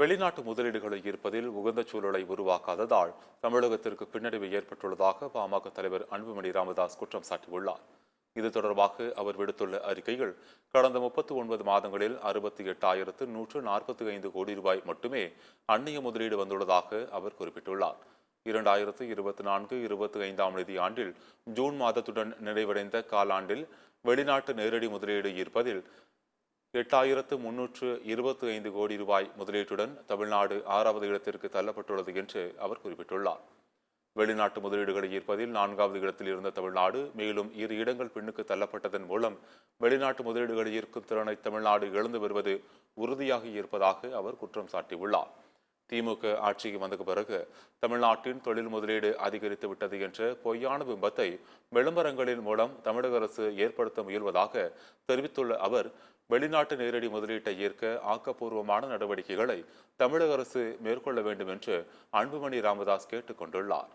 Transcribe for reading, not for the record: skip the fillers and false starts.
வெளிநாட்டு முதலீடுகளை ஈர்ப்பதில் உகந்த சூழலை உருவாக்காததால் தமிழகத்திற்கு பின்னடைவு ஏற்பட்டுள்ளதாக பாமக தலைவர் அன்புமணி ராமதாஸ் குற்றம் சாட்டியுள்ளார். இது தொடர்பாக அவர் விடுத்துள்ள அறிக்கைகள், கடந்த 39 மாதங்களில் 68,145 கோடி ரூபாய் மட்டுமே அந்நிய முதலீடு வந்துள்ளதாக அவர் குறிப்பிட்டுள்ளார். 2024-25 நிதியாண்டில் ஜூன் மாதத்துடன் நிறைவடைந்த காலாண்டில் வெளிநாட்டு நேரடி முதலீடு ஈர்ப்பதில் 8,325 கோடி ரூபாய் முதலீட்டுடன் தமிழ்நாடு 6வது இடத்திற்கு தள்ளப்பட்டுள்ளது என்று அவர் குறிப்பிட்டுள்ளார். வெளிநாட்டு முதலீடுகளை ஈர்ப்பதில் 4வது இடத்தில் இருந்த தமிழ்நாடு மேலும் 2 இடங்கள் பின்னுக்கு தள்ளப்பட்டதன் மூலம் வெளிநாட்டு முதலீடுகளை ஈர்க்கும் திறனை தமிழ்நாடு இழந்து வருவது உறுதியாக இருப்பதாக அவர் குற்றம் சாட்டியுள்ளார். திமுக ஆட்சிக்கு வந்த பிறகு தமிழ்நாட்டின் தொழில் முதலீடு அதிகரித்து விட்டது என்ற பொய்யான பிம்பத்தை விளம்பரங்களின் மூலம் தமிழக அரசு ஏற்படுத்த முயல்வதாக தெரிவித்துள்ள அவர், வெளிநாட்டு நேரடி முதலீட்டை ஈர்க்க ஆக்கப்பூர்வமான நடவடிக்கைகளை தமிழக அரசு மேற்கொள்ள வேண்டும் என்று அன்புமணி ராமதாஸ் கேட்டுக் கொண்டுள்ளார்.